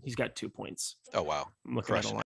He's got 2 points. Oh, wow. I'm looking at a line.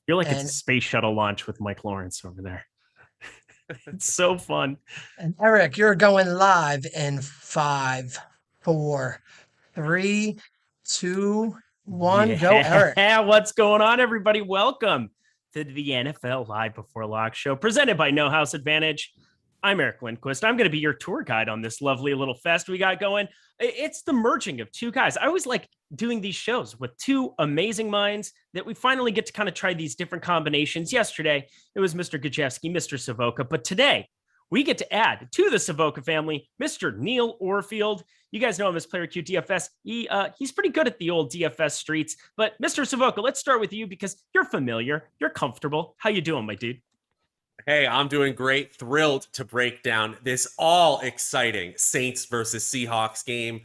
You're like it's a space shuttle launch with Mike Lawrence over there. It's so fun. And Eric, you're going live in 5, 4, 3, 2, 1. Go, Eric. Yeah, what's going on, everybody? Welcome to the NFL Live Before Lock show, presented by No House Advantage. I'm Eric Lindquist. I'm going to be your tour guide on this lovely little fest we got going. It's the merging of two guys. I always like doing these shows with two amazing minds that we finally get to kind of try these different combinations. Yesterday, it was Mr. Gajewski, Mr. Savoca, but today we get to add to the Savoca family, Mr. Neil Orfield. You guys know him as Player Q DFS. He's pretty good at the old DFS streets, but Mr. Savoca, let's start with you because you're familiar, you're comfortable. How you doing, my dude? Hey, I'm doing great. Thrilled to break down this all exciting Saints versus Seahawks game.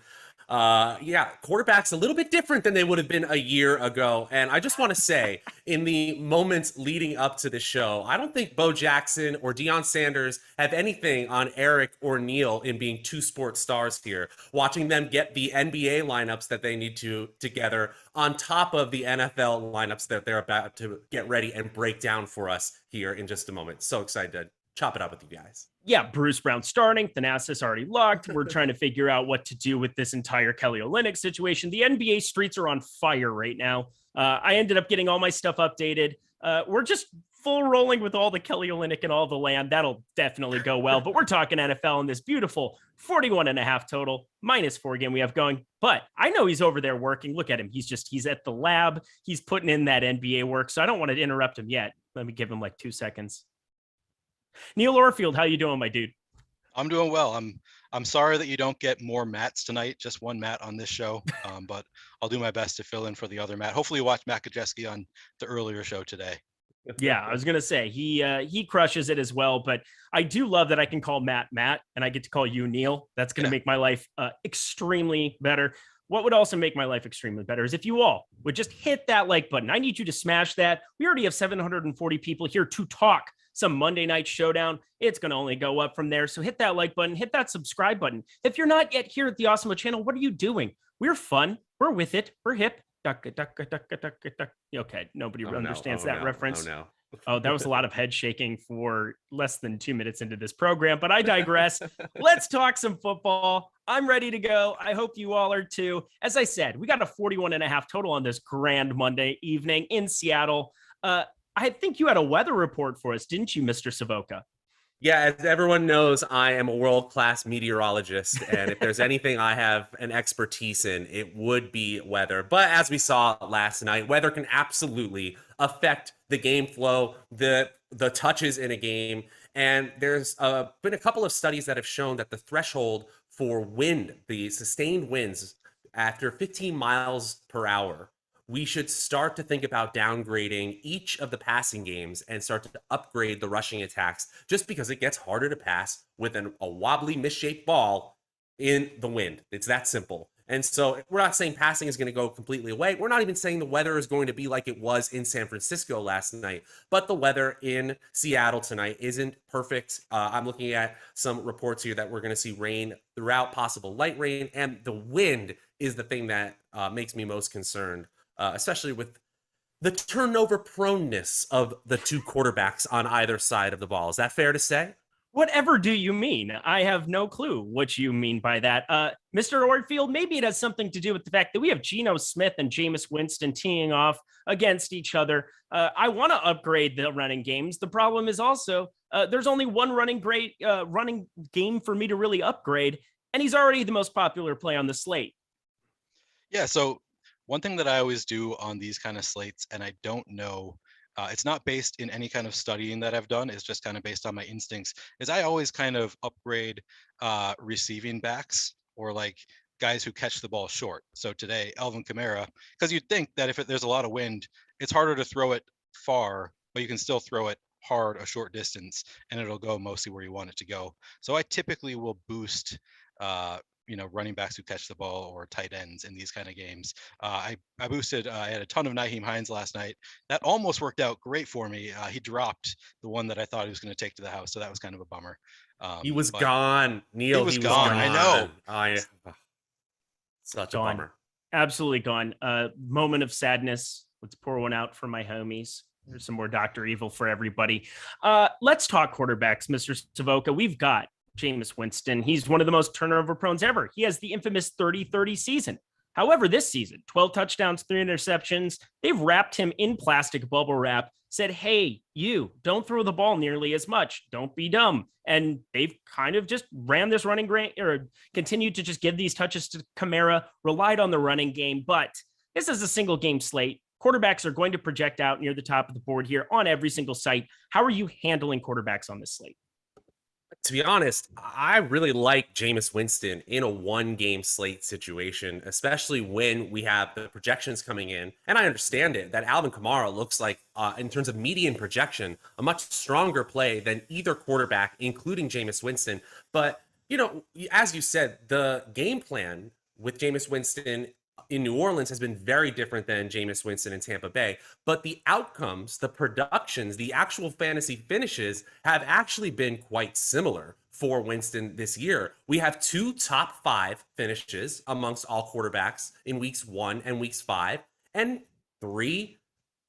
Quarterback's a little bit different than they would have been a year ago. And I just want to say, in the moments leading up to the show, I don't think Bo Jackson or Deion Sanders have anything on Eric or Neil in being two sports stars here. Watching them get the NBA lineups that they need to together on top of the NFL lineups that they're about to get ready and break down for us here in just a moment. So excited to chop it up with you guys. Yeah, Bruce Brown starting. Thanasis already locked. We're trying to figure out what to do with this entire Kelly Olynyk situation. The NBA streets are on fire right now. I ended up getting all my stuff updated. We're just full rolling with all the Kelly Olynyk and all the land. That'll definitely go well. But we're talking NFL in this beautiful 41.5 total, -4 game we have going. But I know he's over there working. Look at him. He's at the lab. He's putting in that NBA work. So I don't want to interrupt him yet. Let me give him like 2 seconds. Neil Orfield, how you doing, my dude? I'm doing well. I'm sorry that you don't get more Matts tonight, just one Matt on this show, but I'll do my best to fill in for the other Matt. Hopefully you watch Matt Gajewski on the earlier show today. Yeah, I was going to say, he crushes it as well, but I do love that I can call Matt, and I get to call you Neil. That's going to make my life extremely better. What would also make my life extremely better is if you all would just hit that like button. I need you to smash that. We already have 740 people here to talk some Monday Night Showdown. It's going to only go up from there. So hit that like button, hit that subscribe button. If you're not yet here at the Awesemo channel, what are you doing? We're fun. We're with it. We're hip. Okay, nobody understands that reference. Oh, that was a lot of head shaking for less than 2 minutes into this program, but I digress. Let's talk some football. I'm ready to go. I hope you all are too. As I said, we got a 41.5 total on this grand Monday evening in Seattle. I think you had a weather report for us, didn't you, Mr. Savoca? Yeah, as everyone knows, I am a world-class meteorologist, and if there's anything I have an expertise in, it would be weather. But as we saw last night, weather can absolutely affect the game flow, the touches in a game, and there's been a couple of studies that have shown that the threshold for wind, the sustained winds after 15 miles per hour, we should start to think about downgrading each of the passing games and start to upgrade the rushing attacks just because it gets harder to pass with a wobbly, misshaped ball in the wind. It's that simple. And so we're not saying passing is going to go completely away. We're not even saying the weather is going to be like it was in San Francisco last night, but the weather in Seattle tonight isn't perfect. I'm looking at some reports here that we're going to see rain throughout, possible light rain, and the wind is the thing that makes me most concerned. Especially with the turnover proneness of the two quarterbacks on either side of the ball. Is that fair to say? Whatever do you mean? I have no clue what you mean by that. Mr. Orfield, maybe it has something to do with the fact that we have Geno Smith and Jameis Winston teeing off against each other. I want to upgrade the running games. The problem is also there's only one running game for me to really upgrade, and he's already the most popular play on the slate. Yeah, so one thing that I always do on these kind of slates, and I don't know, it's not based in any kind of studying that I've done, it's just kind of based on my instincts, is I always kind of upgrade receiving backs or like guys who catch the ball short. So today, Alvin Kamara, because you'd think that if there's a lot of wind, it's harder to throw it far, but you can still throw it hard a short distance and it'll go mostly where you want it to go. So I typically will boost running backs who catch the ball or tight ends in these kind of games. I boosted, I had a ton of Nyheim Hines last night. That almost worked out great for me. He dropped the one that I thought he was going to take to the house. So that was kind of a bummer. He was gone, Neil. He was gone. I know. Such Gone. a bummer. Absolutely gone. Moment of sadness. Let's pour one out for my homies. There's some more Dr. Evil for everybody. Let's talk quarterbacks, Mr. Savoca. We've got Jameis Winston. He's one of the most turnover prones ever. He has the infamous 30-30 season. However, this season, 12 touchdowns, 3 interceptions. They've wrapped him in plastic bubble wrap, said, hey, you don't throw the ball nearly as much. Don't be dumb. And they've kind of just ran this running game or continued to just give these touches to Kamara, relied on the running game. But this is a single game slate. Quarterbacks are going to project out near the top of the board here on every single site. How are you handling quarterbacks on this slate? To be honest, I really like Jameis Winston in a one-game slate situation, especially when we have the projections coming in. And I understand it, that Alvin Kamara looks like, in terms of median projection, a much stronger play than either quarterback, including Jameis Winston. But, as you said, the game plan with Jameis Winston in New Orleans has been very different than Jameis Winston in Tampa Bay. But the outcomes, the productions, the actual fantasy finishes have actually been quite similar for Winston this year. We have 2 top 5 finishes amongst all quarterbacks in weeks 1 and weeks 5, and 3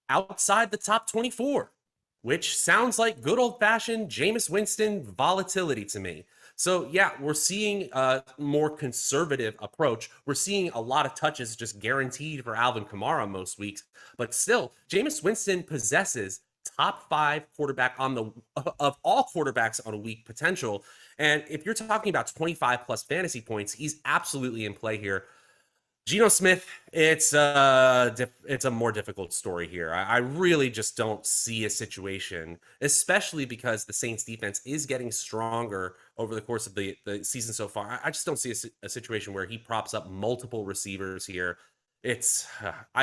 outside the top 24, which sounds like good old-fashioned Jameis Winston volatility to me. So, yeah, we're seeing a more conservative approach. We're seeing a lot of touches just guaranteed for Alvin Kamara most weeks. But still, Jameis Winston possesses top 5 quarterback of all quarterbacks on a week potential. And if you're talking about 25 plus fantasy points, he's absolutely in play here. Geno Smith, it's a more difficult story here. I really just don't see a situation, especially because the Saints defense is getting stronger over the course of the season so far. I just don't see a situation where he props up multiple receivers here. I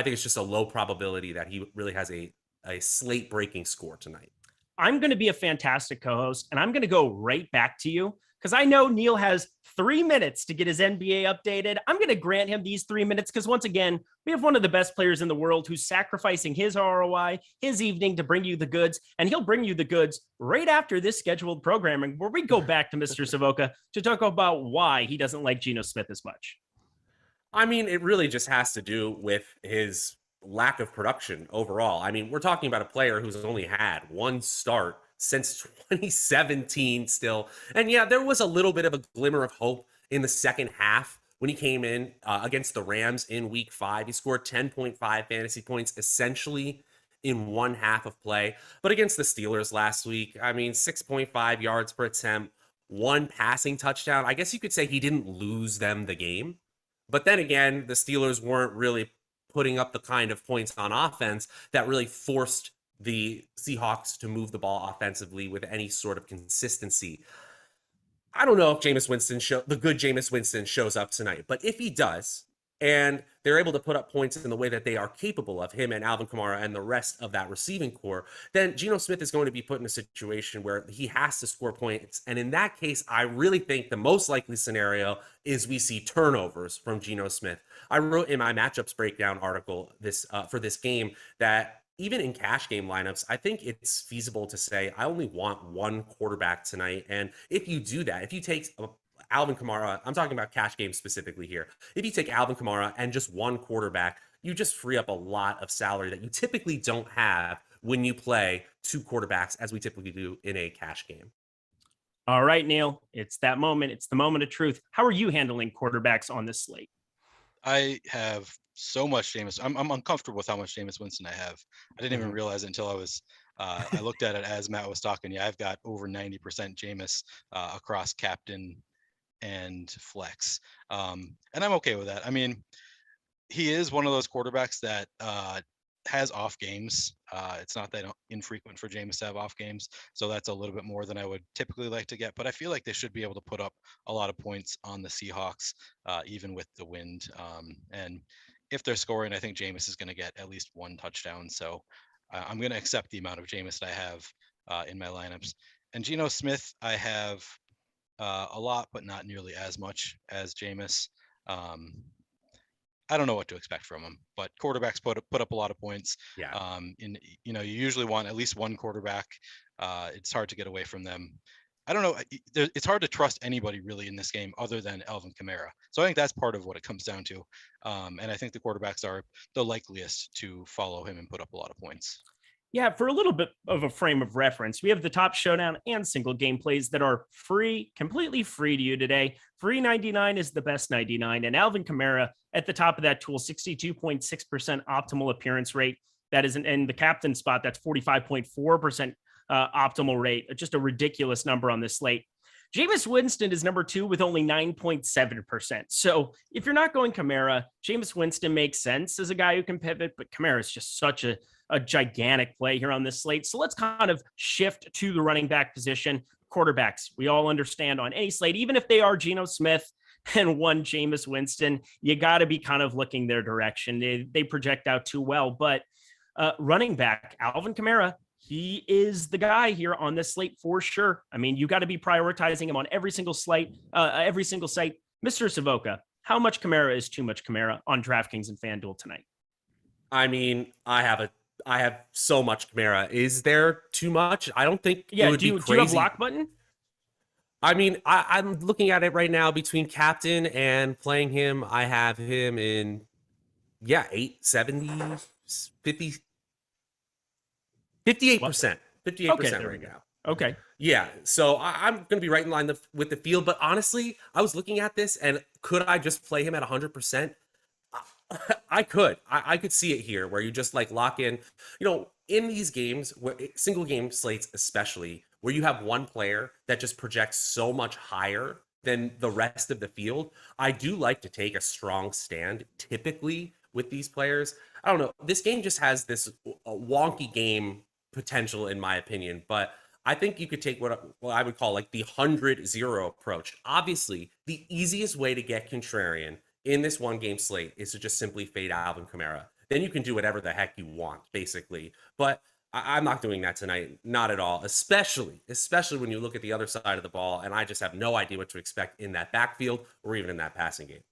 think it's just a low probability that he really has a slate breaking score tonight. I'm going to be a fantastic co-host, and I'm going to go right back to you because I know Neil has 3 minutes to get his NBA updated. I'm going to grant him these 3 minutes because, once again, we have one of the best players in the world who's sacrificing his ROI, his evening to bring you the goods, and he'll bring you the goods right after this scheduled programming where we go back to Mr. Savoca to talk about why he doesn't like Geno Smith as much. I mean, it really just has to do with his lack of production overall. I mean, we're talking about a player who's only had 1 start since 2017 still. And yeah, there was a little bit of a glimmer of hope in the second half when he came in against the Rams in week 5. He scored 10.5 fantasy points essentially in one half of play. But against the Steelers last week, I mean, 6.5 yards per attempt, one passing touchdown. I guess you could say he didn't lose them the game. But then again, the Steelers weren't really putting up the kind of points on offense that really forced the Seahawks to move the ball offensively with any sort of consistency. I don't know if the good Jameis Winston shows up tonight, but if he does, and they're able to put up points in the way that they are capable of, him and Alvin Kamara and the rest of that receiving core, then Geno Smith is going to be put in a situation where he has to score points. And in that case, I really think the most likely scenario is we see turnovers from Geno Smith. I wrote in my matchups breakdown article for this game that even in cash game lineups, I think it's feasible to say I only want one quarterback tonight. And if you do that, if you take Alvin Kamara, I'm talking about cash games specifically here. If you take Alvin Kamara and just one quarterback, you just free up a lot of salary that you typically don't have when you play two quarterbacks, as we typically do in a cash game. All right, Neil, it's that moment. It's the moment of truth. How are you handling quarterbacks on this slate? I have so much Jameis. I'm uncomfortable with how much Jameis Winston I have. I didn't even realize it until I looked at it as Matt was talking. Yeah, I've got over 90% Jameis across captain and flex. And I'm okay with that. I mean, he is one of those quarterbacks that has off games. It's not that infrequent for Jameis to have off games. So that's a little bit more than I would typically like to get. But I feel like they should be able to put up a lot of points on the Seahawks, even with the wind. And if they're scoring, I think Jameis is going to get at least one touchdown. So I'm going to accept the amount of Jameis that I have in my lineups. And Geno Smith, I have a lot, but not nearly as much as Jameis. I don't know what to expect from him, but quarterbacks put up a lot of points. Yeah. You usually want at least one quarterback. It's hard to get away from them. I don't know. It's hard to trust anybody really in this game other than Alvin Kamara. So I think that's part of what it comes down to. And I think the quarterbacks are the likeliest to follow him and put up a lot of points. Yeah, for a little bit of a frame of reference, we have the top showdown and single game plays that are free, completely free to you today. Free 99 is the best 99. And Alvin Kamara at the top of that tool, 62.6% optimal appearance rate. That is in the captain spot. That's 45.4% optimal rate. Just a ridiculous number on this slate. Jameis Winston is number 2 with only 9.7%. So if you're not going Kamara, Jameis Winston makes sense as a guy who can pivot, but Kamara is just such a gigantic play here on this slate. So let's kind of shift to the running back position. Quarterbacks, we all understand on any slate, even if they are Geno Smith and one Jameis Winston, you got to be kind of looking their direction. They project out too well. But running back, Alvin Kamara, he is the guy here on this slate for sure. I mean, you got to be prioritizing him on every single site. Mr. Savoca, how much Kamara is too much Kamara on DraftKings and FanDuel tonight? I mean, I have so much Kamara. Is there too much? I don't think yeah, it would be crazy. Do you have lock button? I mean, I'm looking at it right now between captain and playing him. I have him in, 870, 50, 58%. 58% right now. Okay. Yeah, so I'm going to be right in line with the field. But honestly, I was looking at this, and could I just play him at 100%? I could. I could see it here where you just like lock in, in these games, where single game slates especially, where you have one player that just projects so much higher than the rest of the field. I do like to take a strong stand typically with these players. I don't know. This game just has this wonky game potential in my opinion, but I think you could take what I would call like the 100-0 approach. Obviously, the easiest way to get contrarian in this one game slate is to just simply fade Alvin Kamara. Then you can do whatever the heck you want, basically. But I'm not doing that tonight, not at all, especially when you look at the other side of the ball, and I just have no idea what to expect in that backfield or even in that passing game.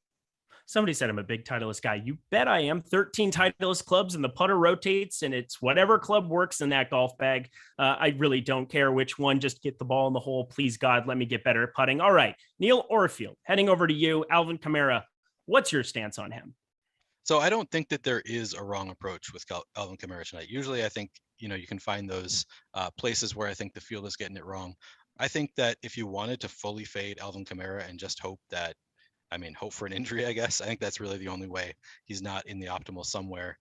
Somebody said I'm a big Titleist guy. You bet I am. 13 Titleist clubs and the putter rotates, and it's whatever club works in that golf bag. I really don't care which one. Just get the ball in the hole. Please, God, let me get better at putting. All right, Neil Orfield, heading over to you. Alvin Kamara, what's your stance on him? So I don't think that there is a wrong approach with Alvin Kamara tonight. Usually I think, you can find those places where I think the field is getting it wrong. I think that if you wanted to fully fade Alvin Kamara and just hope that, I mean, hope for an injury, I guess. I think that's really the only way he's not in the optimal somewhere.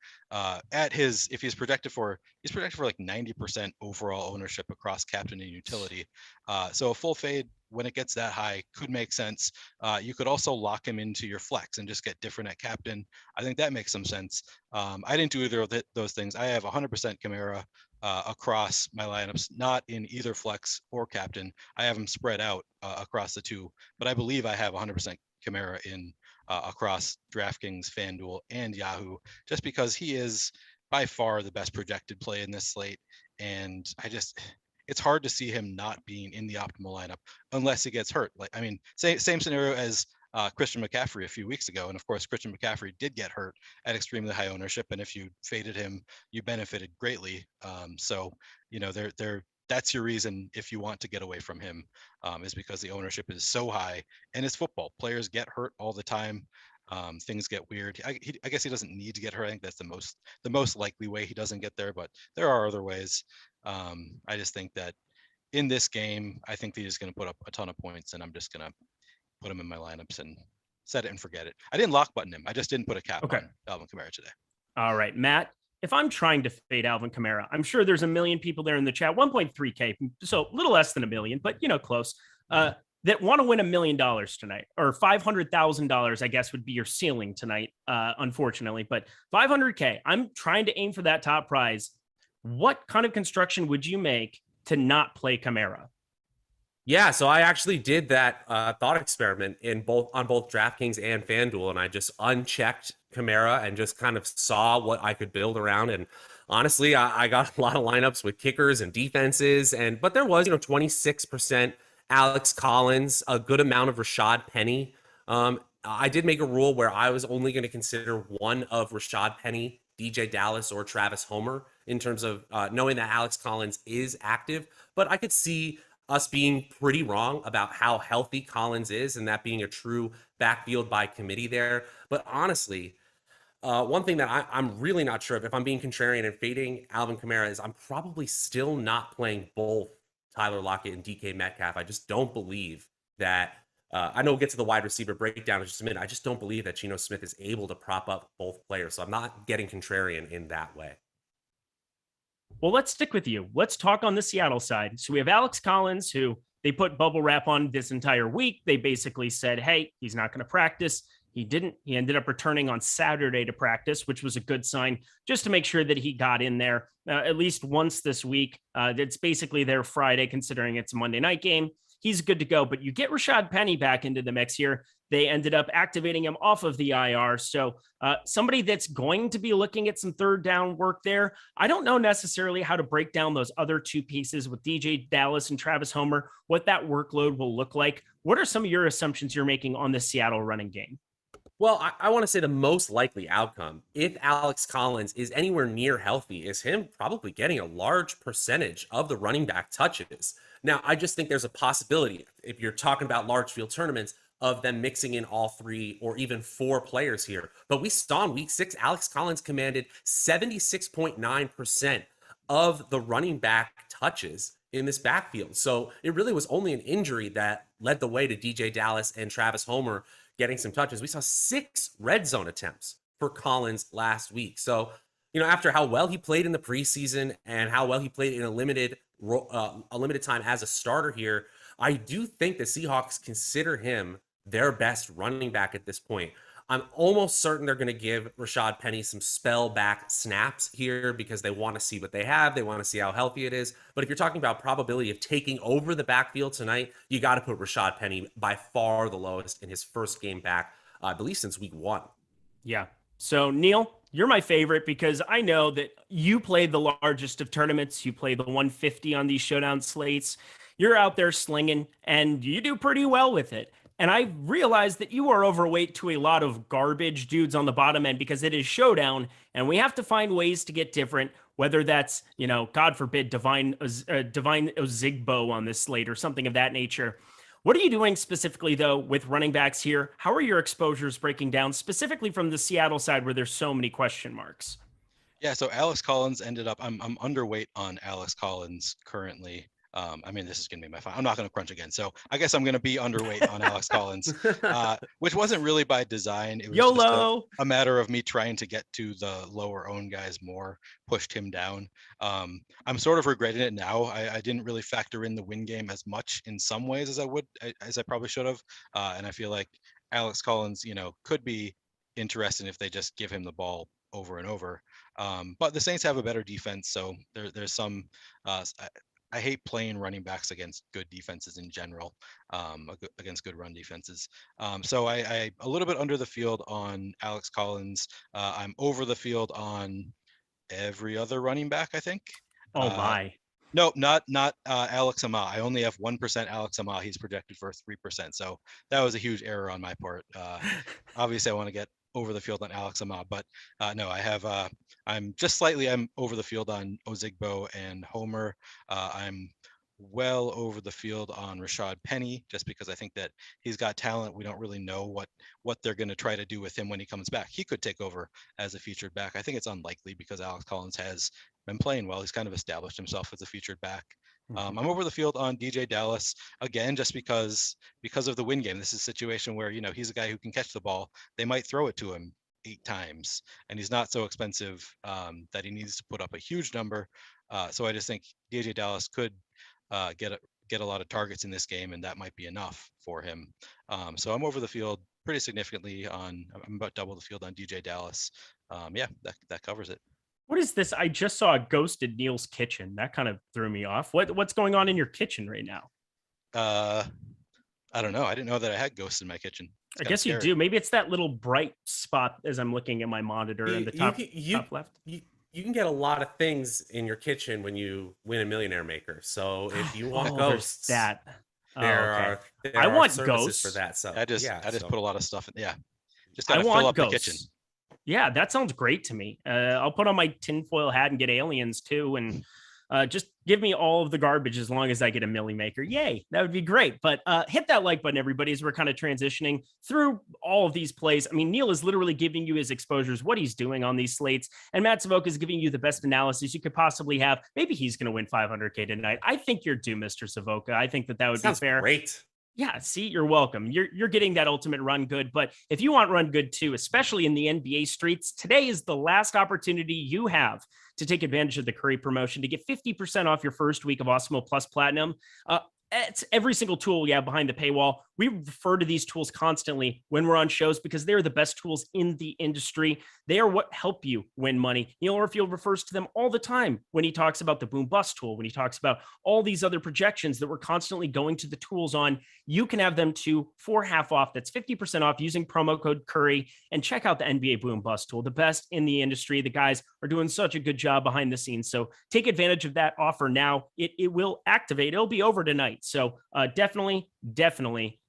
If he's projected for like 90% overall ownership across captain and utility. So a full fade when it gets that high could make sense. You could also lock him into your flex and just get different at captain. I think that makes some sense. I didn't do either of those things. I have 100% Kamara across my lineups, not in either flex or captain. I have them spread out across the two, but I believe I have 100% Kamara in across DraftKings, FanDuel, and Yahoo, just because he is by far the best projected play in this slate. And it's hard to see him not being in the optimal lineup unless he gets hurt. Like, I mean, same scenario as Christian McCaffrey a few weeks ago. And of course, Christian McCaffrey did get hurt at extremely high ownership. And if you faded him, you benefited greatly. So, that's your reason if you want to get away from him, is because the ownership is so high, and it's football. Players get hurt all the time. Things get weird. I guess he doesn't need to get hurt. I think that's the most likely way he doesn't get there, but there are other ways. I just think that in this game, I think he's going to put up a ton of points, and I'm just going to put him in my lineups and set it and forget it. I didn't lock button him. I just didn't put a cap on Alvin Kamara today. All right, Matt. If I'm trying to fade Alvin Kamara, I'm sure there's a million people there in the chat, 1.3K, so a little less than a million, but close, that want to win $1 million tonight, or $500,000, I guess would be your ceiling tonight, unfortunately, but 500K. I'm trying to aim for that top prize. What kind of construction would you make to not play Kamara? Yeah, so I actually did that thought experiment on both DraftKings and FanDuel, and I just unchecked Kamara and just kind of saw what I could build around. And honestly, I got a lot of lineups with kickers and defenses, but there was 26% Alex Collins, a good amount of Rashad Penny. I did make a rule where I was only going to consider one of Rashad Penny, DJ Dallas, or Travis Homer in terms of knowing that Alex Collins is active, but I could see us being pretty wrong about how healthy Collins is and that being a true backfield by committee there. But honestly, one thing that I'm really not sure if I'm being contrarian and fading Alvin Kamara, is I'm probably still not playing both Tyler Lockett and DK Metcalf. I just don't believe that. I know we'll get to the wide receiver breakdown in just a minute. I just don't believe that Geno Smith is able to prop up both players. So I'm not getting contrarian in that way. Well, let's stick with you. Let's talk on the Seattle side. So we have Alex Collins, who they put bubble wrap on this entire week. They basically said, hey, he's not going to practice. He didn't. He ended up returning on Saturday to practice, which was a good sign, just to make sure that he got in there at least once this week. It's basically their Friday, considering it's a Monday night game. He's good to go. But you get Rashad Penny back into the mix here. They ended up activating him off of the IR. So somebody that's going to be looking at some third down work there. I don't know necessarily how to break down those other two pieces with DJ Dallas and Travis Homer, what that workload will look like. What are some of your assumptions you're making on the Seattle running game? Well, I want to say the most likely outcome, if Alex Collins is anywhere near healthy, is him probably getting a large percentage of the running back touches. Now, I just think there's a possibility, if you're talking about large field tournaments, of them mixing in all three or even four players here. But we saw in week 6, Alex Collins commanded 76.9% of the running back touches in this backfield. So it really was only an injury that led the way to DJ Dallas and Travis Homer getting some touches. We saw 6 red zone attempts for Collins last week. So, after how well he played in the preseason and how well he played in a limited time as a starter here, I do think the Seahawks consider him their best running back at this point. I'm almost certain they're going to give Rashad Penny some spell back snaps here because they want to see what they have. They want to see how healthy it is. But if you're talking about probability of taking over the backfield tonight, you got to put Rashad Penny by far the lowest in his first game back, I believe since week 1. Yeah. So Neil, you're my favorite because I know that you play the largest of tournaments. You play the 150 on these showdown slates. You're out there slinging and you do pretty well with it. And I realize that you are overweight to a lot of garbage dudes on the bottom end because it is showdown and we have to find ways to get different, whether that's, God forbid, Divine Ozigbo on this slate or something of that nature. What are you doing specifically, though, with running backs here? How are your exposures breaking down, specifically from the Seattle side where there's so many question marks? Yeah, so Alex Collins ended up, I'm underweight on Alex Collins currently. I mean, this is going to be my final. I'm not going to crunch again. So I guess I'm going to be underweight on Alex Collins, which wasn't really by design. It was YOLO. just a matter of me trying to get to the lower owned guys more, pushed him down. I'm sort of regretting it now. I didn't really factor in the win game as much in some ways as I probably should have. And I feel like Alex Collins, could be interesting if they just give him the ball over and over. But the Saints have a better defense. So there's some, I hate playing running backs against good defenses in general, against good run defenses. So I a little bit under the field on Alex Collins. I'm over the field on every other running back, I think. Oh my. No, not Alex Ama. I only have 1% Alex Ama. He's projected for 3%. So that was a huge error on my part. Obviously, I want to get over the field on Alex Ama, but no, I'm over the field on Ozigbo and Homer. I'm well over the field on Rashad Penny, just because I think that he's got talent. We don't really know what they're going to try to do with him when he comes back. He could take over as a featured back. I think it's unlikely because Alex Collins has been playing well. He's kind of established himself as a featured back. I'm over the field on DJ Dallas again, just because of the win game. This is a situation where, he's a guy who can catch the ball. They might throw it to him 8 times, and he's not so expensive that he needs to put up a huge number. So I just think DJ Dallas could get a lot of targets in this game, and that might be enough for him. So I'm over the field pretty significantly I'm about double the field on DJ Dallas. That covers it. What is this? I just saw a ghost in Neil's kitchen. That kind of threw me off. What's going on in your kitchen right now? I don't know. I didn't know that I had ghosts in my kitchen. I guess you do. Maybe it's that little bright spot as I'm looking at my monitor in the top left. You can get a lot of things in your kitchen when you win a Millionaire Maker. So if you want ghosts, there are I want services ghosts for that. So I just put a lot of stuff in. Yeah, just I gotta want fill up ghosts. the kitchen. Yeah, that sounds great to me. I'll put on my tinfoil hat and get aliens too, and just give me all of the garbage as long as I get a Millie Maker. Yay, that would be great. But hit that like button, everybody, as we're kind of transitioning through all of these plays. I mean, Neil is literally giving you his exposures, what he's doing on these slates, and Matt Savoca is giving you the best analysis you could possibly have. Maybe he's going to win 500K tonight. I think you're due, Mr. Savoca. I think that would be fair. Great. Yeah, see, you're welcome. You're getting that ultimate run good. But if you want run good too, especially in the NBA streets, today is the last opportunity you have to take advantage of the Curry promotion to get 50% off your first week of Awesemo Plus Platinum. It's every single tool we have behind the paywall. We refer to these tools constantly when we're on shows because they're the best tools in the industry. They are what help you win money. Neil Orfield refers to them all the time when he talks about the boom bust tool, when he talks about all these other projections that we're constantly going to the tools on. You can have them too for half off. That's 50% off using promo code Curry, and check out the NBA boom bust tool, the best in the industry. The guys are doing such a good job behind the scenes. So take advantage of that offer now. It will activate. It'll be over tonight. So definitely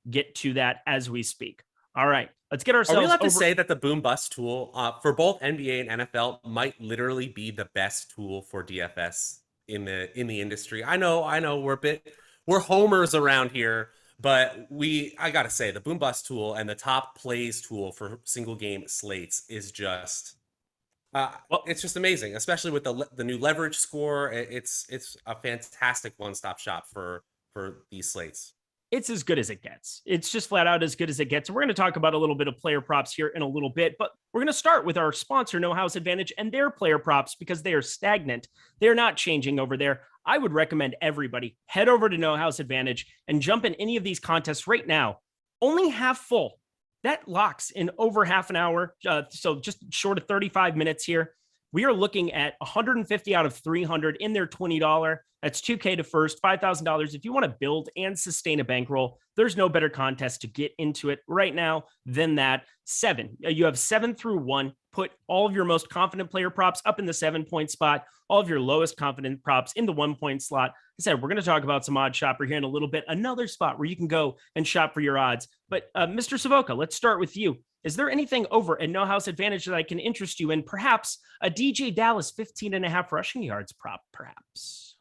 get to that as we speak. All right, let's get ourselves. Are we allowed to say that the boom bust tool for both NBA and NFL might literally be the best tool for DFS in the industry? I know we're homers around here, but I gotta say the boom bust tool and the top plays tool for single game slates is just it's just amazing, especially with the new leverage score. It's a fantastic one-stop shop for these slates. It's as good as it gets. It's just flat out as good as it gets. And we're going to talk about a little bit of player props here in a little bit, but we're going to start with our sponsor, No House Advantage, and their player props because they are stagnant. They're not changing over there. I would recommend everybody head over to No House Advantage and jump in any of these contests right now. Only half full. That locks in over half an hour. So just short of 35 minutes here. We are looking at 150 out of 300 in their $20. That's $2K to first, $5,000. If you want to build and sustain a bankroll, there's no better contest to get into it right now than that. 7. You have 7 through 1. Put all of your most confident player props up in the 7-point spot, all of your lowest confident props in the 1-point slot. I said, we're going to talk about some odd shopper here in a little bit. Another spot where you can go and shop for your odds. But Mr. Savoca, let's start with you. Is there anything over at No House Advantage that I can interest you in? Perhaps a DJ Dallas 15.5 rushing yards prop, perhaps.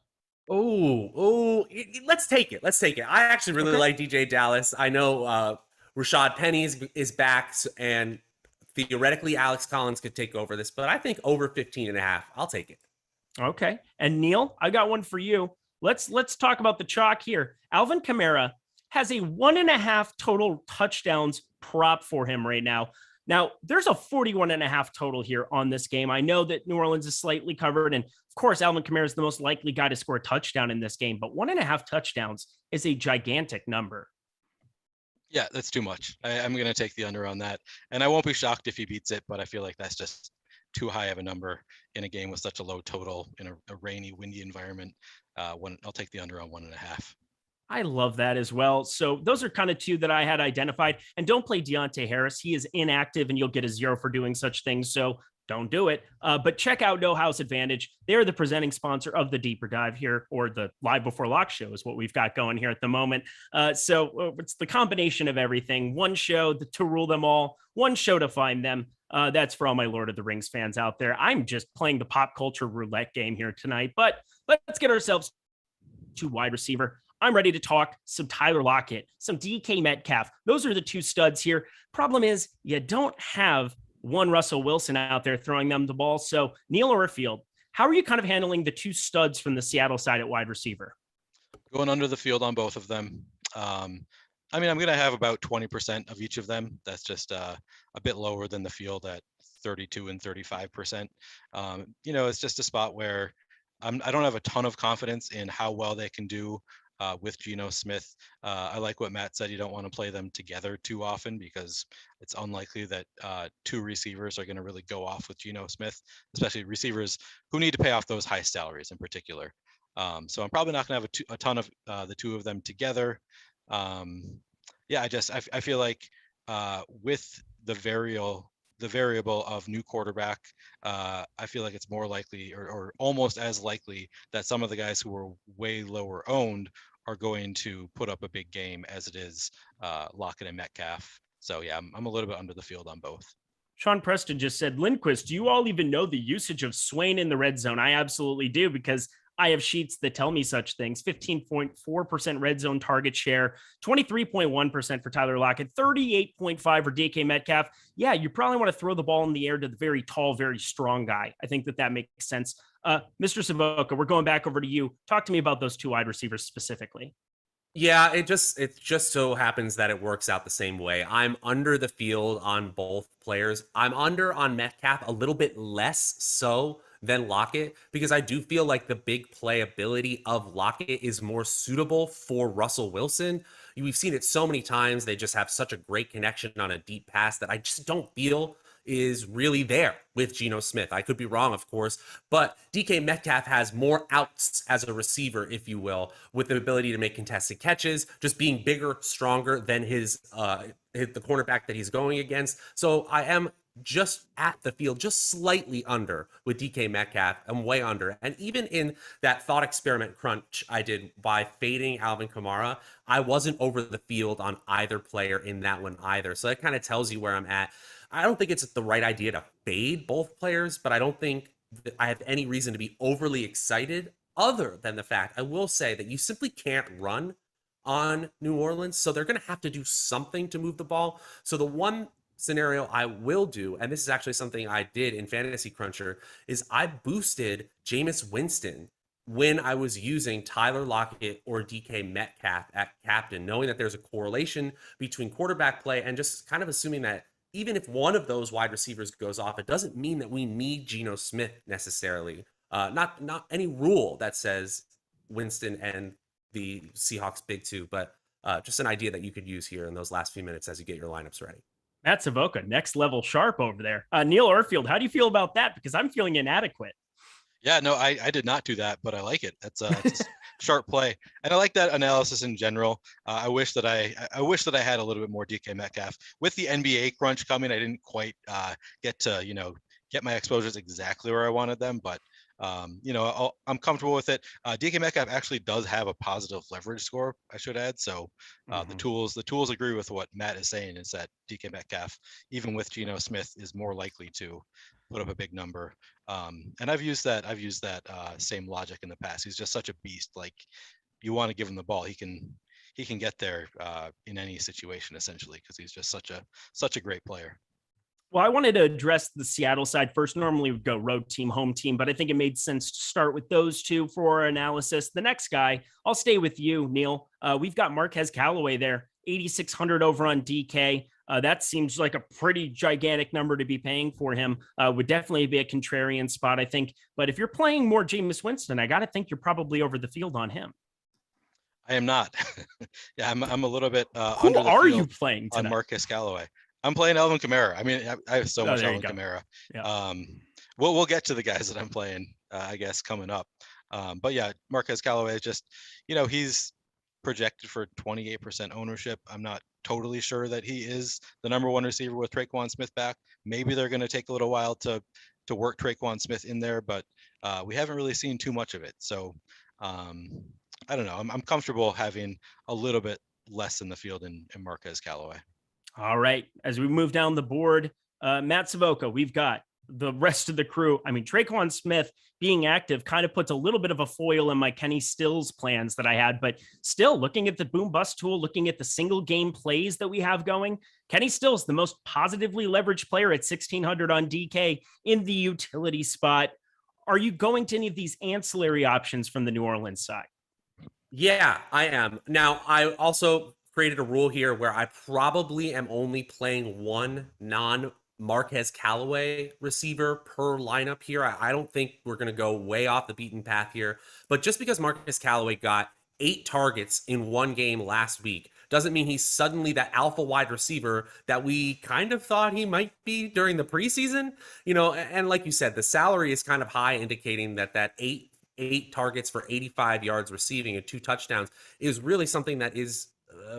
Let's take it. I actually really like DJ Dallas. I know Rashad Penny is back, and theoretically Alex Collins could take over this, but I think over 15.5. I'll take it. Okay. And Neil, I got one for you. let's talk about the chalk here. Alvin Kamara has a 1.5 total touchdowns prop for him right now. Now, there's a 41.5 total here on this game. I know that New Orleans is slightly covered, and of course, Alvin Kamara is the most likely guy to score a touchdown in this game, but 1.5 touchdowns is a gigantic number. Yeah, that's too much. I'm going to take the under on that. And I won't be shocked if he beats it, but I feel like that's just too high of a number in a game with such a low total in a rainy, windy environment. I'll take the under on 1.5. I love that as well. So those are kind of two that I had identified. And don't play Deontay Harris. He is inactive and you'll get a 0 for doing such things. So don't do it. But check out No House Advantage. They're the presenting sponsor of the Deeper Dive here, or the Live Before Lock show is what we've got going here at the moment. So it's the combination of everything. One show to rule them all, one show to find them. That's for all my Lord of the Rings fans out there. I'm just playing the pop culture roulette game here tonight. But let's get ourselves to wide receiver. I'm ready to talk some Tyler Lockett, some DK Metcalf. Those are the two studs here. Problem is, you don't have one Russell Wilson out there throwing them the ball. So Neil Orfield, how are you kind of handling the two studs from the Seattle side at wide receiver? Going under the field on both of them. I mean, I'm going to have about 20% of each of them. That's just a bit lower than the field at 32 and 35%. It's just a spot where I don't have a ton of confidence in how well they can do with Geno Smith. I like what Matt said. You don't want to play them together too often because it's unlikely that two receivers are going to really go off with Geno Smith, especially receivers who need to pay off those high salaries in particular. So I'm probably not going to have a ton of the two of them together. I feel like with the variable of new quarterback, I feel like it's more likely or almost as likely that some of the guys who are way lower owned are going to put up a big game as it is Lockett and Metcalf. So yeah, I'm a little bit under the field on both. Sean Preston just said, Lindquist, do you all even know the usage of Swain in the red zone? I absolutely do, because I have sheets that tell me such things. 15.4% red zone target share, 23.1% for Tyler Lockett, 38.5% for DK Metcalf. Yeah, you probably want to throw the ball in the air to the very tall, very strong guy. I think that makes sense. Mr. Savoca, we're going back over to you. Talk to me about those two wide receivers specifically. Yeah, it just so happens that it works out the same way. I'm under the field on both players. I'm under on Metcalf, a little bit less so than Lockett, because I do feel like the big playability of Lockett is more suitable for Russell Wilson. We've seen it so many times. They just have such a great connection on a deep pass that I just don't feel is really there with Geno Smith. I could be wrong, of course, but DK Metcalf has more outs as a receiver, if you will, with the ability to make contested catches, just being bigger, stronger than the cornerback that he's going against. So I am just at the field, just slightly under with DK Metcalf. I'm way under. And even in that thought experiment crunch I did by fading Alvin Kamara, I wasn't over the field on either player in that one either. So that kind of tells you where I'm at. I don't think it's the right idea to fade both players, but I don't think that I have any reason to be overly excited, other than the fact I will say that you simply can't run on New Orleans. So they're going to have to do something to move the ball. So the one scenario I will do, and this is actually something I did in Fantasy Cruncher, is I boosted Jameis Winston when I was using Tyler Lockett or DK Metcalf at captain, knowing that there's a correlation between quarterback play and just kind of assuming that even if one of those wide receivers goes off, it doesn't mean that we need Geno Smith necessarily. Not any rule that says Winston and the Seahawks big two, but just an idea that you could use here in those last few minutes as you get your lineups ready. Matt Savoca, next level sharp over there. Neil Orfield, how do you feel about that? Because I'm feeling inadequate. Yeah, no, I did not do that, but I like it. It's a sharp play, and I like that analysis in general. I wish that I had a little bit more DK Metcalf with the NBA crunch coming. I didn't quite get to get my exposures exactly where I wanted them, but I'm comfortable with it. DK Metcalf actually does have a positive leverage score, I should add. So the tools agree with what Matt is saying, is that DK Metcalf, even with Geno Smith, is more likely to put up a big number. And I've used that same logic in the past. He's just such a beast. Like, you want to give him the ball, he can get there in any situation essentially, because he's just such a great player. Well, I wanted to address the Seattle side first. Normally we'd go road team, home team, but I think it made sense to start with those two for our analysis. The next guy, I'll stay with you, Neil. We've got Marquez Callaway there, 8,600 over on DK. That seems like a pretty gigantic number to be paying for him. Would definitely be a contrarian spot, I think. But if you're playing more Jameis Winston, I got to think you're probably over the field on him. I am not. Yeah, I'm a little bit Who under the are field you playing tonight? on Marquez Callaway. I'm playing Alvin Kamara. I mean, I have so much there you Alvin go. Kamara. Yeah. We'll get to the guys that I'm playing, I guess, coming up. But yeah, Marquez Callaway is just, he's projected for 28% ownership. I'm not totally sure that he is the number one receiver with Traquan Smith back. Maybe they're going to take a little while to work Traquan Smith in there, but we haven't really seen too much of it. So I don't know. I'm comfortable having a little bit less in the field in Marquez Callaway. All right. As we move down the board, Matt Savoca, we've got the rest of the crew. I mean, Traquan Smith being active kind of puts a little bit of a foil in my Kenny Stills plans that I had, but still looking at the boom bust tool, looking at the single game plays that we have going, Kenny Stills, the most positively leveraged player at 1,600 on DK in the utility spot. Are you going to any of these ancillary options from the New Orleans side? Yeah, I am. Now, I also created a rule here where I probably am only playing one non-Marquez Callaway receiver per lineup here. I don't think we're going to go way off the beaten path here. But just because Marquez Callaway got 8 targets in one game last week doesn't mean he's suddenly that alpha wide receiver that we kind of thought he might be during the preseason. And like you said, the salary is kind of high, indicating that eight targets for 85 yards receiving and 2 touchdowns is really something that is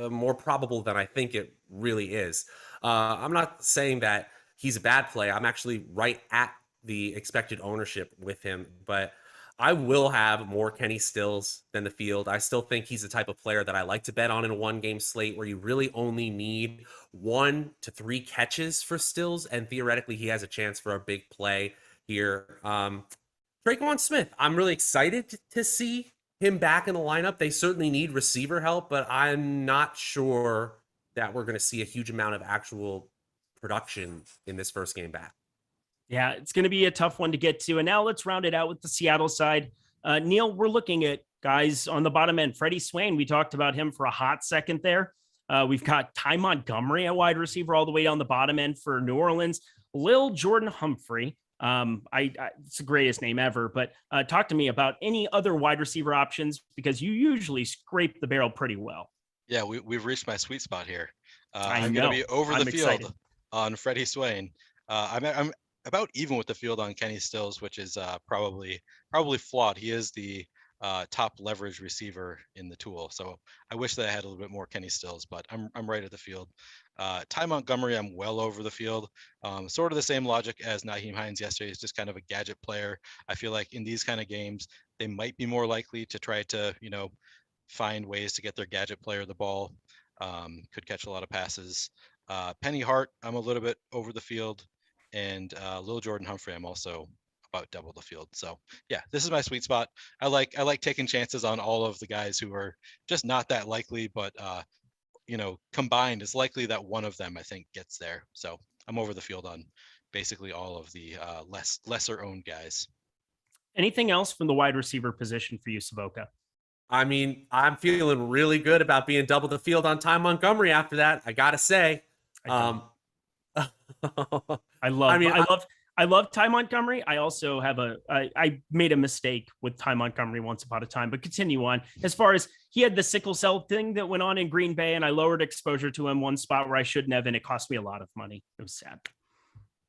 more probable than I think it really is. I'm not saying that he's a bad play. I'm actually right at the expected ownership with him, but I will have more Kenny Stills than the field. I still think he's the type of player that I like to bet on in a one-game slate where you really only need 1 to 3 catches for Stills, and theoretically he has a chance for a big play here. Traquan Smith, I'm really excited to see him back in the lineup. They certainly need receiver help, but I'm not sure that we're going to see a huge amount of actual production in this first game back. Yeah, it's going to be a tough one to get to. And now let's round it out with the Seattle side. Neil, we're looking at guys on the bottom end. Freddie Swain, we talked about him for a hot second there. We've got Ty Montgomery, a wide receiver, all the way down the bottom end for New Orleans. Lil Jordan Humphrey. It's the greatest name ever, but talk to me about any other wide receiver options, because you usually scrape the barrel pretty well. Yeah, we've reached my sweet spot here. I'm going to be over the field excited on Freddie Swain. I'm about even with the field on Kenny Stills, which is probably flawed. He is the top leverage receiver in the tool, so I wish that I had a little bit more Kenny Stills, but I'm right at the field. Ty Montgomery, I'm well over the field. Sort of the same logic as Nyheim Hines yesterday. He's just kind of a gadget player. I feel like in these kind of games, they might be more likely to try to, find ways to get their gadget player the ball. Could catch a lot of passes. Penny Hart, I'm a little bit over the field. And Lil Jordan Humphrey, I'm also about double the field. So yeah, this is my sweet spot. I like taking chances on all of the guys who are just not that likely, but combined, it's likely that one of them I think gets there. So I'm over the field on basically all of the lesser owned guys. Anything else from the wide receiver position for you, Savoca? I mean, I'm feeling really good about being double the field on Ty Montgomery after that, I gotta say. I love Ty Montgomery. I also have I made a mistake with Ty Montgomery once upon a time, but continue on. As far as he had the sickle cell thing that went on in Green Bay, and I lowered exposure to him one spot where I shouldn't have, and it cost me a lot of money. It was sad.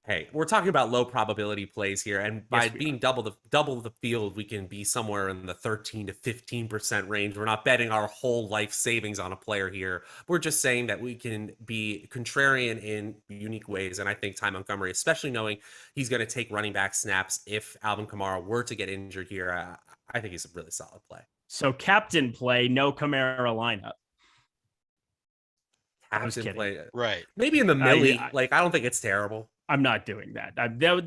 Hey, we're talking about low probability plays here, and by being double the field, we can be somewhere in the 13 to 15% range. We're not betting our whole life savings on a player here. We're just saying that we can be contrarian in unique ways, and I think Ty Montgomery, especially knowing he's going to take running back snaps if Alvin Kamara were to get injured here, I think he's a really solid play. So captain play, no Kamara lineup. Captain play, right? Maybe in the millie. I don't think it's terrible. I'm not doing that.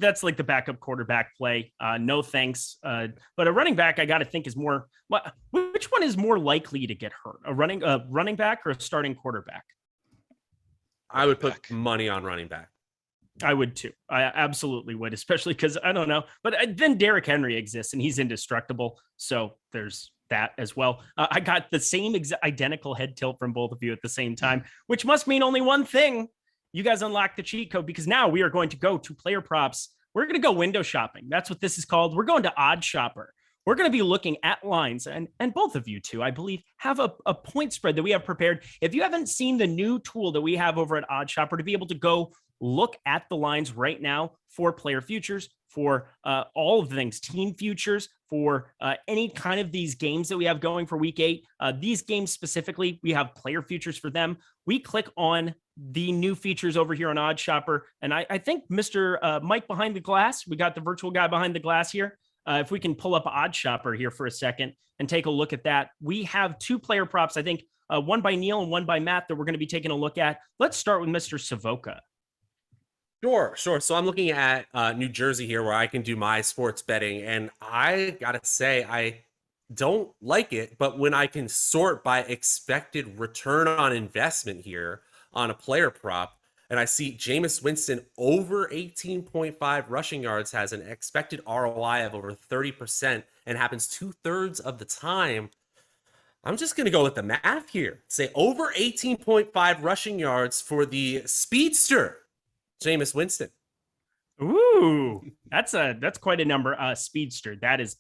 That's like the backup quarterback play. No thanks. But a running back, I got to think is more. Which one is more likely to get hurt? A running back or a starting quarterback? I would put money on running back. I would too. I absolutely would, especially because I don't know. But then Derrick Henry exists and he's indestructible. So there's that as well. I got the same identical head tilt from both of you at the same time, which must mean only one thing. You guys unlock the cheat code because now we are going to go to player props. We're going to go window shopping. That's what this is called. We're going to Odd Shopper. We're going to be looking at lines, and both of you two, I believe, have a point spread that we have prepared. If you haven't seen the new tool that we have over at Odd Shopper to be able to go look at the lines right now for player futures, for all of the things, team futures, for any kind of these games that we have going for week 8. These games specifically, we have player futures for them. We click on the new features over here on Odd Shopper. And I think Mr. Mike behind the glass, we got the virtual guy behind the glass here. If we can pull up Odd Shopper here for a second and take a look at that. We have 2 player props, I think, one by Neil and one by Matt that we're going to be taking a look at. Let's start with Mr. Savoca. Sure. So I'm looking at New Jersey here where I can do my sports betting. And I got to say, I don't like it. But when I can sort by expected return on investment here on a player prop, and I see Jameis Winston over 18.5 rushing yards has an expected ROI of over 30% and happens 2/3 of the time, I'm just going to go with the math here. Say over 18.5 rushing yards for the speedster, Jameis Winston. Ooh, that's quite a number. Speedster. That is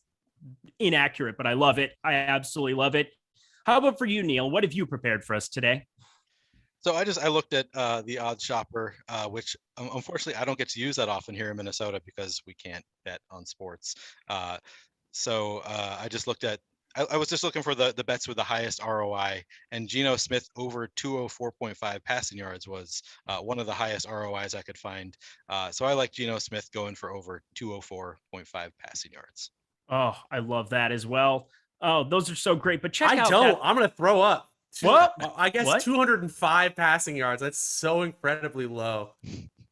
inaccurate, but I love it. I absolutely love it. How about for you, Neil? What have you prepared for us today? So I looked at the Odd Shopper, which unfortunately I don't get to use that often here in Minnesota because we can't bet on sports. So I just looked at, I was just looking for the bets with the highest ROI, and Geno Smith over 204.5 passing yards was one of the highest ROIs I could find. So I like Geno Smith going for over 204.5 passing yards. Oh, I love that as well. Oh, those are so great. But check out I'm going to throw up. What? I guess What? 205 passing yards. That's so incredibly low.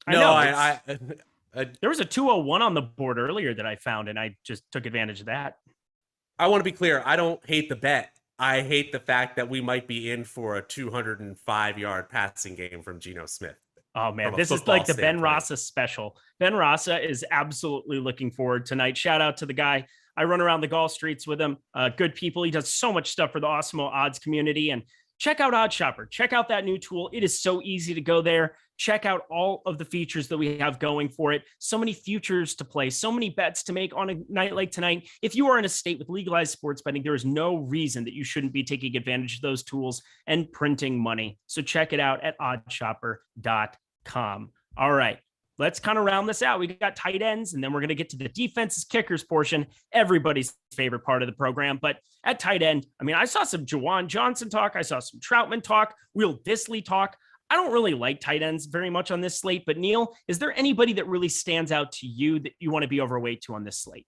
I there was a 201 on the board earlier that I found, and I just took advantage of that. I want to be clear. I don't hate the bet. I hate the fact that we might be in for a 205-yard passing game from Geno Smith. Oh, man, this is like the Ben Rossa special. Ben Rossa is absolutely looking forward tonight. Shout out to the guy. I run around the golf streets with him. Good people. He does so much stuff for the Awesemo odds community. And check out Odd Shopper. Check out that new tool. It is so easy to go there. Check out all of the features that we have going for it. So many futures to play, so many bets to make on a night like tonight. If you are in a state with legalized sports betting, there is no reason that you shouldn't be taking advantage of those tools and printing money. So check it out at oddshopper.com. All right. Let's kind of round this out. We got tight ends, and then we're going to get to the defense's kickers portion, everybody's favorite part of the program. But at tight end, I mean, I saw some Juwan Johnson talk. I saw some Troutman talk, Will Dissly talk. I don't really like tight ends very much on this slate. But Neil, is there anybody that really stands out to you that you want to be overweight to on this slate?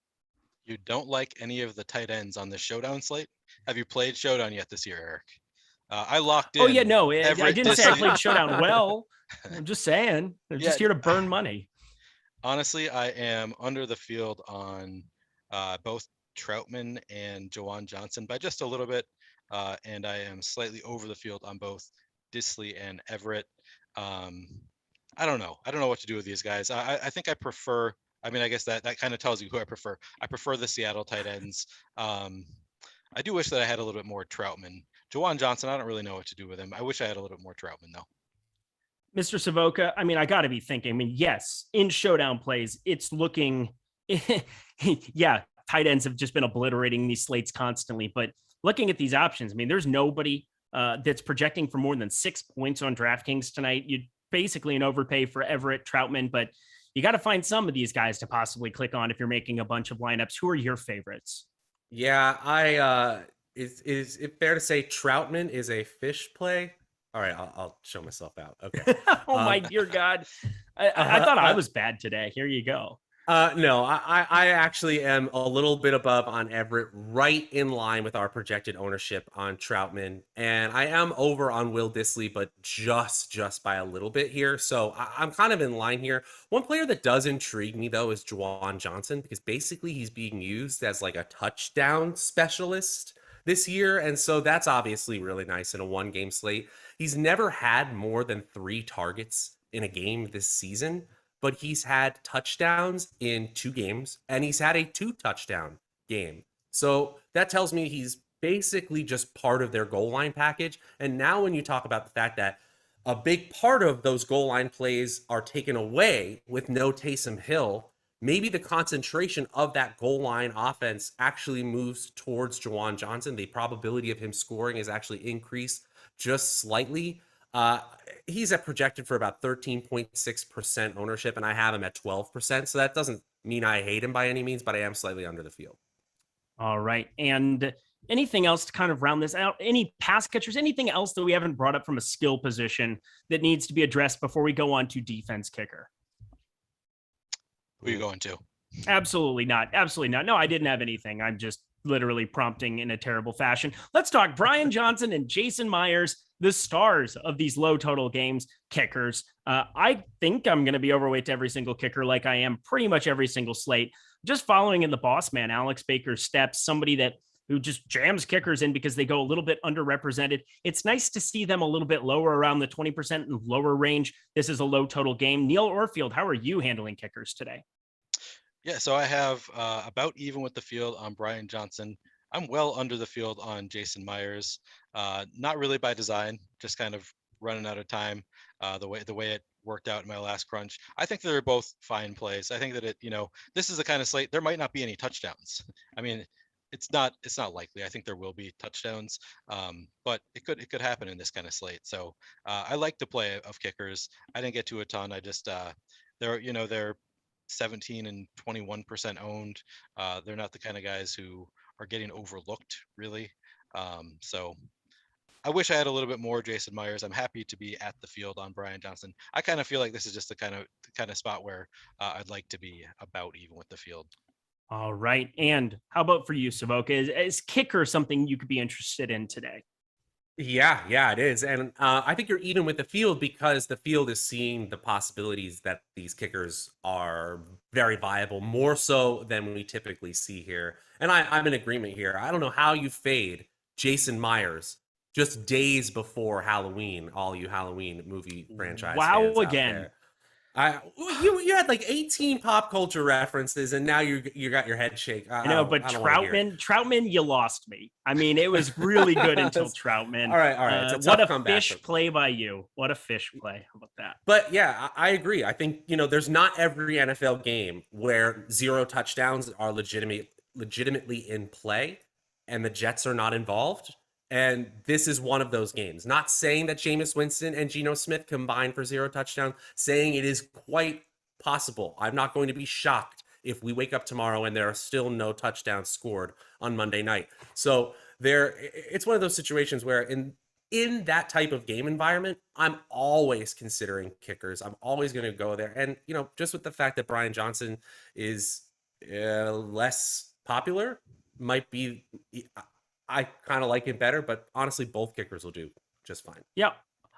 You don't like any of the tight ends on the Showdown slate? Have you played Showdown yet this year, Eric? I locked in. Oh, yeah, no. I didn't say I Dissly. played Showdown well. I'm just saying. I'm just here to burn money. Honestly, I am under the field on both Troutman and Juwan Johnson by just a little bit. And I am slightly over the field on both Dissly and Everett. I don't know. I don't know what to do with these guys. I think I prefer, I mean, I guess that kind of tells you who I prefer. I prefer the Seattle tight ends. I do wish that I had a little bit more Troutman. Juwan Johnson, I don't really know what to do with him. I wish I had a little bit more Troutman, though. Mr. Savoca, I mean, I got to be thinking, I mean, yes, in Showdown plays, it's looking, yeah, tight ends have just been obliterating these slates constantly. But looking at these options, I mean, there's nobody that's projecting for more than 6 points on DraftKings tonight. You'd basically an overpay for Everett, Troutman, but you got to find some of these guys to possibly click on if you're making a bunch of lineups. Who are your favorites? Yeah, is it fair to say Troutman is a fish play? All right, I'll show myself out. Okay. Oh my dear God. I thought I was bad today. Here you go. No, I actually am a little bit above on Everett, right in line with our projected ownership on Troutman. And I am over on Will Dissly, but just by a little bit here. So I'm kind of in line here. One player that does intrigue me, though, is Juwan Johnson, because basically he's being used as like a touchdown specialist this year. And so that's obviously really nice in a one-game slate. He's never had more than 3 targets in a game this season. but he's had touchdowns in 2 games, and he's had a 2-touchdown game. So that tells me he's basically just part of their goal line package. And now when you talk about the fact that a big part of those goal line plays are taken away with no Taysom Hill, maybe the concentration of that goal line offense actually moves towards Juan Johnson. The probability of him scoring is actually increased just slightly. He's at projected for about 13.6% ownership, and I have him at 12%. So that doesn't mean I hate him by any means, but I am slightly under the field. All right. And anything else to kind of round this out? Any pass catchers, anything else that we haven't brought up from a skill position that needs to be addressed before we go on to defense kicker? Who are you going to? Absolutely not. Absolutely not. No, I didn't have anything. I'm just literally prompting in a terrible fashion. Let's talk Brian Johnson and Jason Myers, the stars of these low total games, kickers. I think I'm going to be overweight to every single kicker like I am pretty much every single slate. Just following in the boss man, Alex Baker's steps, somebody who just jams kickers in because they go a little bit underrepresented. It's nice to see them a little bit lower around the 20% and lower range. This is a low total game. Neil Orfield, how are you handling kickers today? Yeah, so I have about even with the field on Brian Johnson. I'm well under the field on Jason Myers. Not really by design, just kind of running out of time. The way it worked out in my last crunch. I think they're both fine plays. I think that this is the kind of slate. There might not be any touchdowns. I mean, it's not likely. I think there will be touchdowns, but it could happen in this kind of slate. So I like the play of kickers. I didn't get to a ton. I just they're 17 and 21% owned. They're not the kind of guys who are getting overlooked, really. So I wish I had a little bit more Jason Myers. I'm happy to be at the field on Brian Johnson. I kind of feel like this is just the kind of spot where I'd like to be about even with the field. All right. And how about for you, Savoca? Is kicker something you could be interested in today? Yeah, it is. And I think you're even with the field because the field is seeing the possibilities that these kickers are very viable, more so than we typically see here. And I'm in agreement here. I don't know how you fade Jason Myers just days before Halloween, all you Halloween movie franchise fans out again. there. You had like 18 pop culture references, and now you got your head shake. I know, but Troutman, you lost me. I mean, it was really good until Troutman. All right. What a fish play by you. What a fish play. How about that? But yeah, I agree. I think there's not every NFL game where 0 touchdowns are legitimately in play, and the Jets are not involved. And this is one of those games. Not saying that Jameis Winston and Geno Smith combined for 0 touchdowns, saying it is quite possible. I'm not going to be shocked if we wake up tomorrow and there are still no touchdowns scored on Monday night. So it's one of those situations where in that type of game environment, I'm always considering kickers. I'm always going to go there. And, just with the fact that Brian Johnson is less popular, might be... I kind of like it better, but honestly, both kickers will do just fine. Yeah.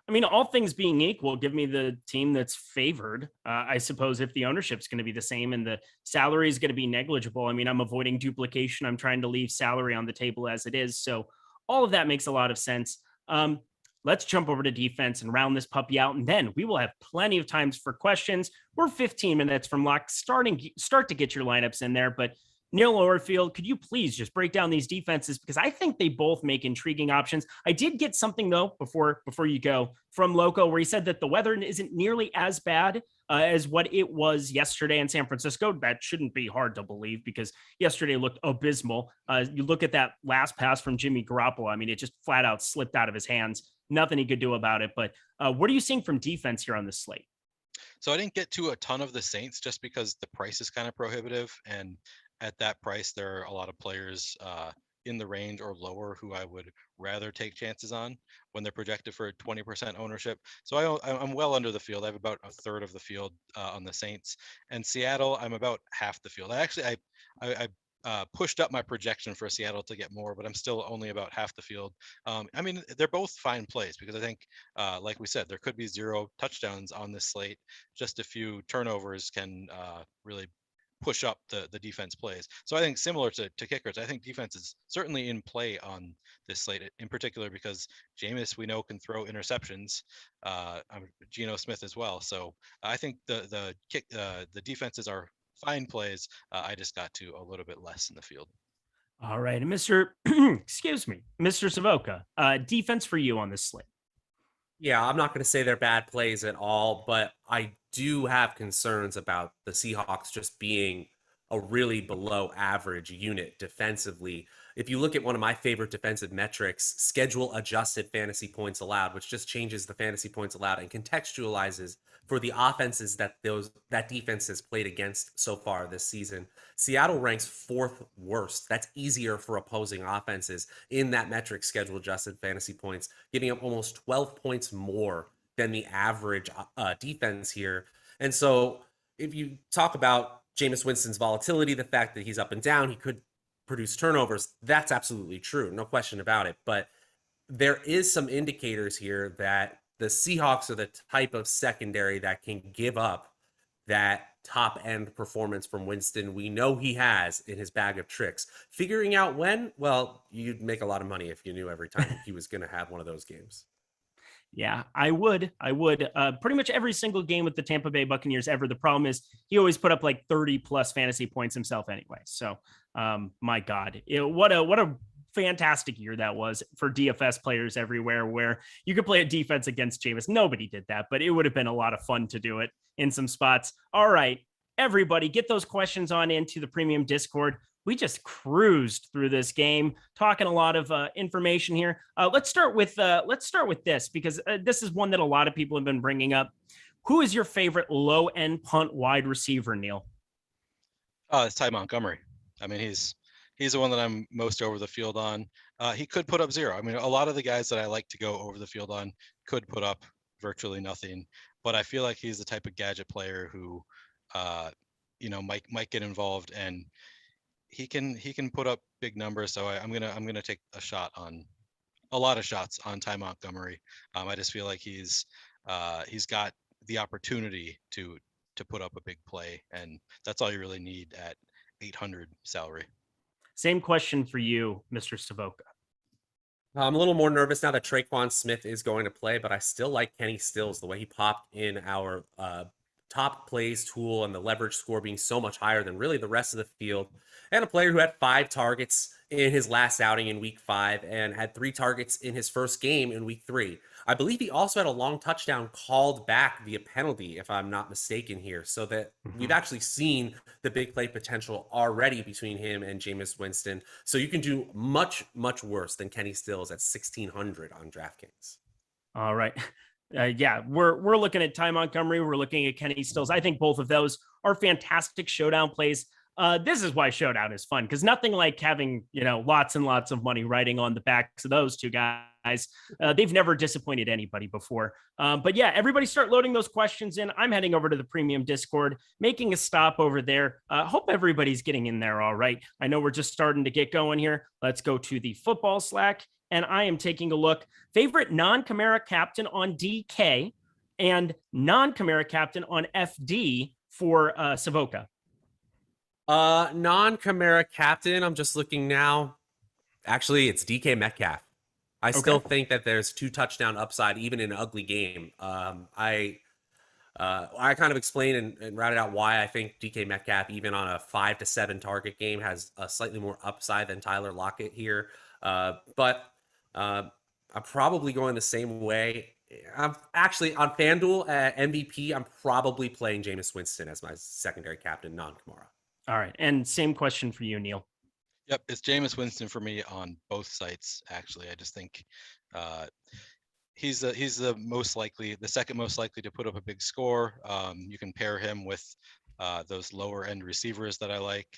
I mean, all things being equal, give me the team that's favored. I suppose if the ownership's going to be the same and the salary is going to be negligible. I mean, I'm avoiding duplication. I'm trying to leave salary on the table as it is. So all of that makes a lot of sense. Let's jump over to defense and round this puppy out. And then we will have plenty of times for questions. We're 15 minutes from lock. Start to get your lineups in there, but Neil Orfield, could you please just break down these defenses? Because I think they both make intriguing options. I did get something, though, before you go, from Loco, where he said that the weather isn't nearly as bad as what it was yesterday in San Francisco. That shouldn't be hard to believe because yesterday looked abysmal. You look at that last pass from Jimmy Garoppolo. I mean, it just flat out slipped out of his hands. Nothing he could do about it. But what are you seeing from defense here on this slate? So I didn't get to a ton of the Saints just because the price is kind of prohibitive. And at that price, there are a lot of players in the range or lower who I would rather take chances on when they're projected for 20% ownership. So I'm well under the field. I have about a third of the field on the Saints. And Seattle, I'm about half the field. I pushed up my projection for Seattle to get more, but I'm still only about half the field. I mean, they're both fine plays because I think, like we said, there could be 0 touchdowns on this slate. Just a few turnovers can really push up the defense plays. So I think similar to kickers, I think defense is certainly in play on this slate in particular because Jameis, we know, can throw interceptions. Geno Smith as well. So I think the defenses are fine plays. I just got to a little bit less in the field. All right. And Mr. excuse me, Mr. Savoca, defense for you on this slate. Yeah, I'm not going to say they're bad plays at all, but I do have concerns about the Seahawks just being a really below average unit defensively. If you look at one of my favorite defensive metrics, schedule adjusted fantasy points allowed, which just changes the fantasy points allowed and contextualizes for the offenses that defense has played against so far this season. Seattle ranks 4th worst. That's easier for opposing offenses in that metric, schedule adjusted fantasy points, giving up almost 12 points more than the average defense here. And so if you talk about Jameis Winston's volatility, the fact that he's up and down, he could produce turnovers, that's absolutely true. No question about it. But there is some indicators here that the Seahawks are the type of secondary that can give up that top end performance from Winston. We know he has in his bag of tricks. Figuring out when, well, you'd make a lot of money if you knew every time he was going to have one of those games. Yeah, I would. Pretty much every single game with the Tampa Bay Buccaneers ever. The problem is he always put up like 30 plus fantasy points himself anyway. So, my God, what a fantastic year that was for DFS players everywhere, where you could play a defense against Jameis. Nobody did that, but it would have been a lot of fun to do it in some spots. All right, everybody, get those questions on into the premium Discord. We just cruised through this game, talking a lot of information here. Let's start with this, because this is one that a lot of people have been bringing up. Who is your favorite low-end punt wide receiver, Neil? It's Ty Montgomery. I mean, he's the one that I'm most over the field on. He could put up 0. I mean, a lot of the guys that I like to go over the field on could put up virtually nothing, but I feel like he's the type of gadget player who, might get involved, and he can put up big numbers. So I'm gonna take a lot of shots on Ty Montgomery. I just feel like he's got the opportunity to put up a big play, and that's all you really need at 800 salary. Same question for you, Mr. Savoca. I'm a little more nervous now that Traquan Smith is going to play, but I still like Kenny Stills, the way he popped in our top plays tool and the leverage score being so much higher than really the rest of the field. And a player who had 5 targets in his last outing in week 5 and had 3 targets in his first game in week 3. I believe he also had a long touchdown called back via penalty, if I'm not mistaken here. So that we've actually seen the big play potential already between him and Jameis Winston. So you can do much, much worse than Kenny Stills at 1,600 on DraftKings. All right. Yeah, we're looking at Ty Montgomery. We're looking at Kenny Stills. I think both of those are fantastic showdown plays. This is why Showdown is fun, because nothing like having, lots and lots of money riding on the backs of those two guys. They've never disappointed anybody before. But yeah, everybody start loading those questions in. I'm heading over to the premium Discord, making a stop over there. Hope everybody's getting in there all right. I know we're just starting to get going here. Let's go to the football Slack, and I am taking a look. Favorite non-Kamara captain on DK and non-Kamara captain on FD for Savoca. Non-Kamara captain, I'm just looking now. Actually, it's DK Metcalf. I still think that there's 2 touchdown upside, even in an ugly game. I kind of explained and routed out why I think DK Metcalf, even on a 5 to 7 target game, has a slightly more upside than Tyler Lockett here. But I'm probably going the same way. I'm actually on FanDuel at MVP. I'm probably playing Jameis Winston as my secondary captain, non-Kamara. All right. And same question for you, Neil. Yep, it's Jameis Winston for me on both sites, actually. I just think he's the most likely, the second most likely to put up a big score. You can pair him with those lower end receivers that I like.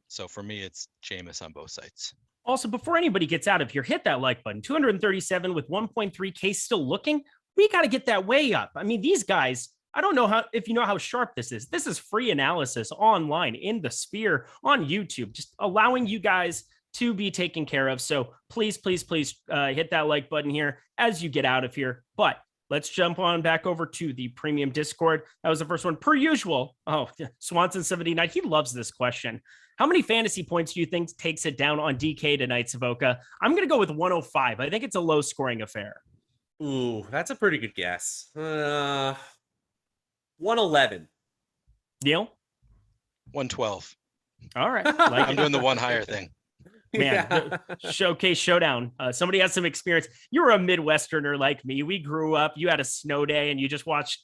So for me, it's Jameis on both sites. Also, before anybody gets out of here, hit that like button. 237 with 1.3K still looking. We got to get that way up. I mean, these guys, I don't know if you know how sharp this is. This is free analysis online in the Sphere on YouTube, just allowing you guys to be taken care of. So please, please, please hit that like button here as you get out of here. But let's jump on back over to the premium Discord. That was the first one, per usual. Oh, Swanson79, he loves this question. How many fantasy points do you think takes it down on DK tonight, Savoca? I'm going to go with 105. I think it's a low scoring affair. Ooh, that's a pretty good guess. 111. Neil? 112. All right. I'm doing the one higher thing. Man, yeah. Showcase Showdown. Somebody has some experience. You were a Midwesterner like me. We grew up, you had a snow day and you just watched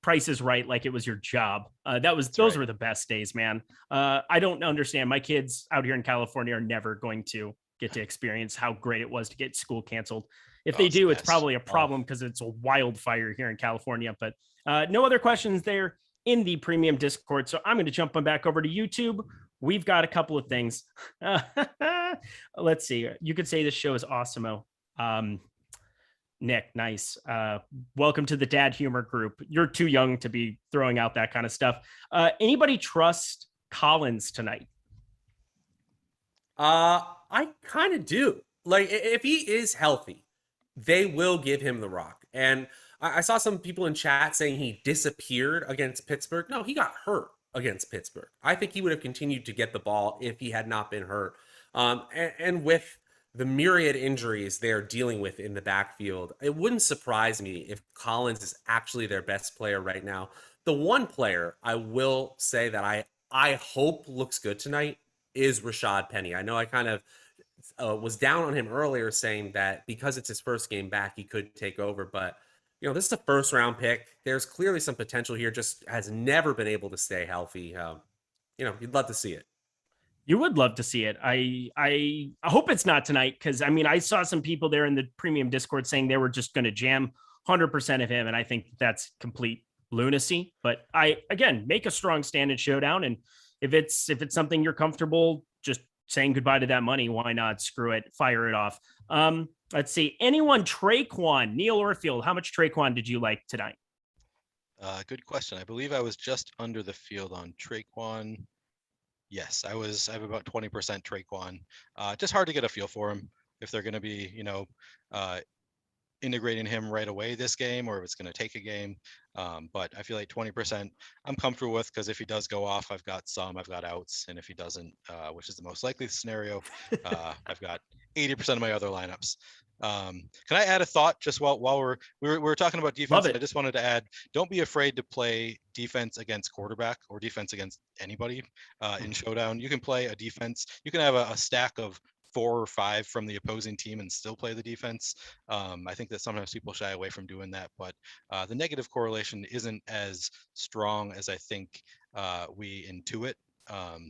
Price is Right like it was your job. Those were the best days, man. I don't understand. My kids out here in California are never going to get to experience how great it was to get school canceled. If they do, it's probably a problem because it's a wildfire here in California. But no other questions there in the premium Discord. So I'm going to jump on back over to YouTube. We've got a couple of things. Let's see. You could say this show is Awesemo. Nick, nice. Welcome to the dad humor group. You're too young to be throwing out that kind of stuff. Anybody trust Collins tonight? I kind of do. Like, if he is healthy, they will give him the rock. And I saw some people in chat saying he disappeared against Pittsburgh. No, he got hurt against Pittsburgh. I think he would have continued to get the ball if he had not been hurt. And with the myriad injuries they're dealing with in the backfield, it wouldn't surprise me if Collins is actually their best player right now. The one player I will say that I hope looks good tonight is Rashad Penny. I know I kind of was down on him earlier saying that because it's his first game back, he could take over, but this is a first round pick. There's clearly some potential here, just has never been able to stay healthy. You'd love to see it. You would love to see it. I hope it's not tonight because, I saw some people there in the premium Discord saying they were just going to jam 100% of him, and I think that's complete lunacy. But again, make a strong stand in Showdown, and if it's something you're comfortable just saying goodbye to that money, why not? Screw it. Fire it off. Let's see. Anyone Traquan, Neil Orfield, how much Traquan did you like tonight? Good question. I believe I was just under the field on Traquan. Yes, I have about 20% Traquan. Just hard to get a feel for him if they're going to be, integrating him right away this game or if it's going to take a game. But I feel like 20% I'm comfortable with because if he does go off, I've got outs. And if he doesn't, which is the most likely scenario, I've got 80% of my other lineups. Can I add a thought just while we're talking about defense? I just wanted to add, don't be afraid to play defense against quarterback or defense against anybody in Showdown. You can play a defense. You can have a stack of 4 or 5 from the opposing team and still play the defense. I think that sometimes people shy away from doing that, but the negative correlation isn't as strong as I think we intuit.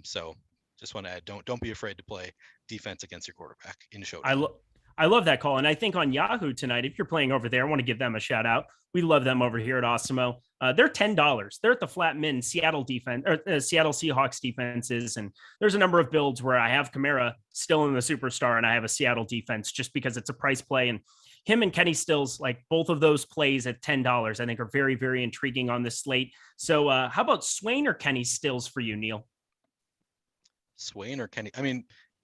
So just want to add, don't be afraid to play defense against your quarterback in Showdown. I love that call. And I think on Yahoo tonight, if you're playing over there, I want to give them a shout out. We love them over here at Awesemo. They're $10. They're at the flat min Seattle defense or Seattle Seahawks defenses. And there's a number of builds where I have Kamara still in the superstar and I have a Seattle defense just because it's a price play. And him and Kenny Stills, like both of those plays at $10, I think are very, very intriguing on this slate. So how about Swain or Kenny Stills for you, Neil? Swain or Kenny?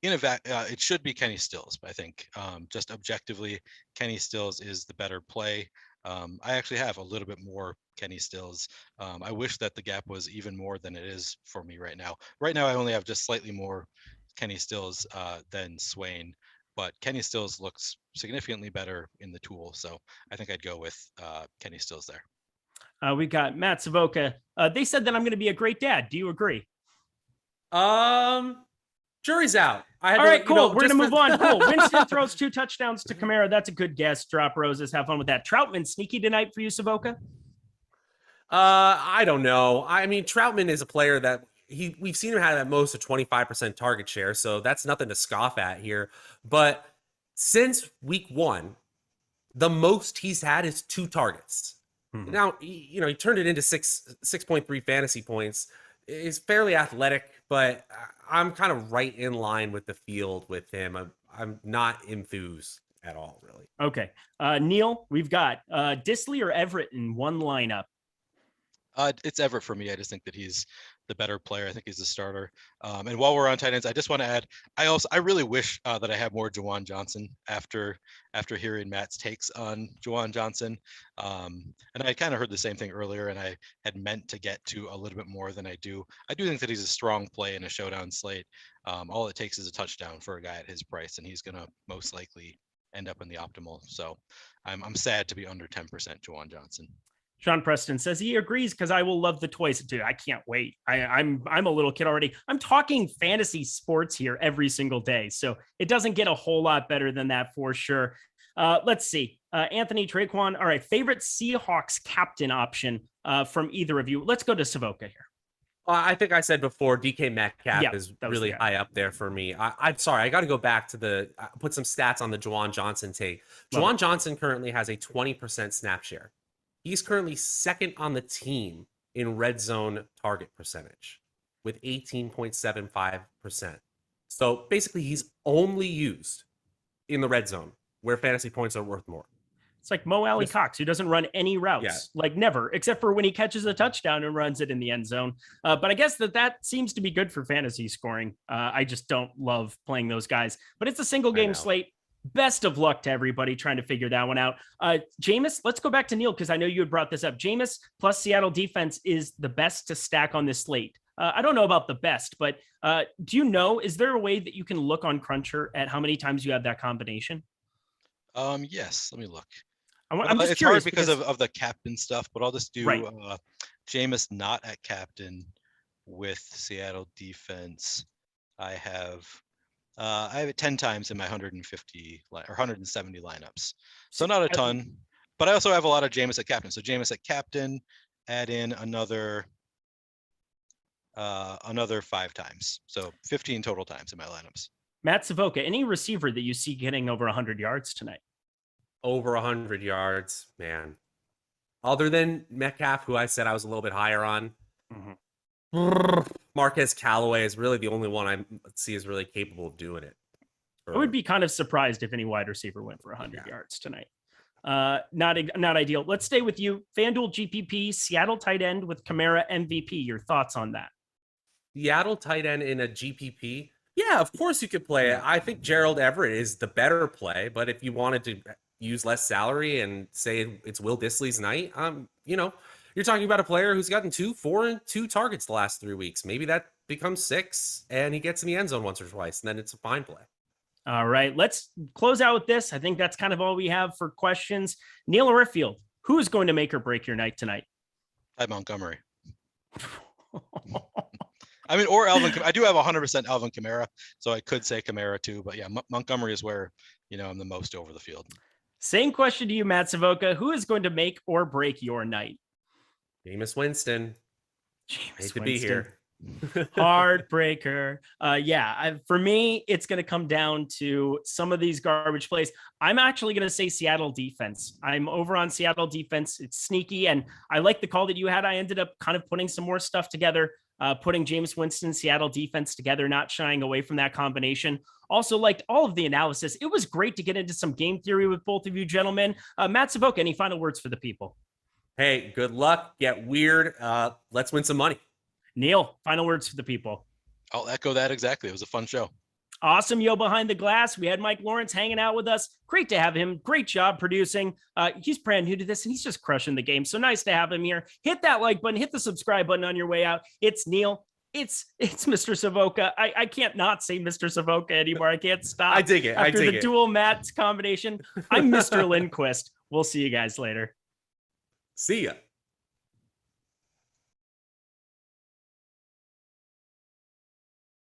It should be Kenny Stills, I think. Just objectively, Kenny Stills is the better play. I actually have a little bit more Kenny Stills. I wish that the gap was even more than it is for me right now. Right now, I only have just slightly more Kenny Stills than Swain, but Kenny Stills looks significantly better in the tool. So I think I'd go with Kenny Stills there. We got Matt Savoca. They said that I'm going to be a great dad. Do you agree? Jury's out. All right, cool. We're going to move on. Cool. Winston throws 2 touchdowns to Kamara. That's a good guess. Drop roses. Have fun with that. Troutman, sneaky tonight for you, Savoca? I don't know. Troutman is a player that we've seen him have at most a 25% target share, so that's nothing to scoff at here. But since week 1, the most he's had is 2 targets. Mm-hmm. Now, he turned it into 6.3 fantasy points. He's fairly athletic, but I'm kind of right in line with the field with him. I'm not enthused at all, really. Okay. Neil, we've got Disley or Everett in one lineup. It's Everett for me. I just think that he's the better player. I think he's the starter. And while we're on tight ends, I just want to add, I really wish that I had more Juan Johnson after hearing Matt's takes on Juan Johnson. And I kind of heard the same thing earlier, and I had meant to get to a little bit more than I do. I do think that he's a strong play in a showdown slate. All it takes is a touchdown for a guy at his price, and he's going to most likely end up in the optimal. So I'm sad to be under 10% Juan Johnson. Sean Preston says he agrees because I will love the toys. Dude, I can't wait. I'm a little kid already. I'm talking fantasy sports here every single day, so it doesn't get a whole lot better than that for sure. Let's see. Anthony Traquan. All right, favorite Seahawks captain option from either of you. Let's go to Savoca here. I think I said before, DK Metcalf is really high up there for me. I'm sorry, I got to go back to put some stats on the Juwan Johnson take. Juwan Johnson currently has a 20% snap share. He's currently second on the team in red zone target percentage with 18.75%. So basically, he's only used in the red zone where fantasy points are worth more. It's like Mo Alley Cox, who doesn't run any routes, like never, except for when he catches a touchdown and runs it in the end zone. But I guess that seems to be good for fantasy scoring. I just don't love playing those guys. But it's a single game slate. Best of luck to everybody trying to figure that one out. Jameis, let's go back to Neil because I know you had brought this up. Jameis plus Seattle defense is the best to stack on this slate. I don't know about the best, but do you know, is there a way that you can look on Cruncher at how many times you have that combination? Yes, let me look. I'm just it's curious hard because of the captain stuff, but I'll just do Jameis not at captain with Seattle defense. I have it 10 times in my 150 or 170 lineups. So not a ton, but I also have a lot of Jameis at captain. So Jameis at captain, add in another 5 times. So 15 total times in my lineups. Matt Savoca, any receiver that you see getting over 100 yards tonight? Over 100 yards, man. Other than Metcalf, who I said I was a little bit higher on. Marquez Callaway is really the only one I see is really capable of doing it. I would be kind of surprised if any wide receiver went for 100 yards tonight. Not ideal. Let's stay with you. FanDuel GPP, Seattle tight end with Kamara MVP. Your thoughts on that? Seattle tight end in a GPP? Yeah, of course you could play it. I think Gerald Everett is the better play, but if you wanted to use less salary and say it's Will Dissly's night, you're talking about a player who's gotten 4 and 2 targets the last 3 weeks. Maybe that becomes 6 and he gets in the end zone once or twice, and then it's a fine play. All right, let's close out with this. I think that's kind of all we have for questions. Neil Orfield, who is going to make or break your night tonight? Ty Montgomery. I mean, or Alvin. I do have 100% Alvin Kamara, so I could say Kamara too. But yeah, Montgomery is where I'm the most over the field. Same question to you, Matt Savoca. Who is going to make or break your night? Jameis Winston. Hate to be here. Heartbreaker. For me, it's going to come down to some of these garbage plays. I'm actually going to say Seattle defense. I'm over on Seattle defense. It's sneaky, and I like the call that you had. I ended up kind of putting some more stuff together, putting Jameis Winston, Seattle defense together, not shying away from that combination. Also liked all of the analysis. It was great to get into some game theory with both of you gentlemen. Matt Savoca, any final words for the people? Hey, good luck. Get weird. Let's win some money. Neil, final words for the people. I'll echo that exactly. It was a fun show. Awesome. Yo, behind the glass. We had Mike Lawrence hanging out with us. Great to have him. Great job producing. He's brand new to this and he's just crushing the game. So nice to have him here. Hit that like button, hit the subscribe button on your way out. It's Neil. It's Mr. Savoca. I can't not say Mr. Savoca anymore. I can't stop. I dig it. After the dual Matt's combination. I'm Mr. Lindquist. We'll see you guys later. See ya.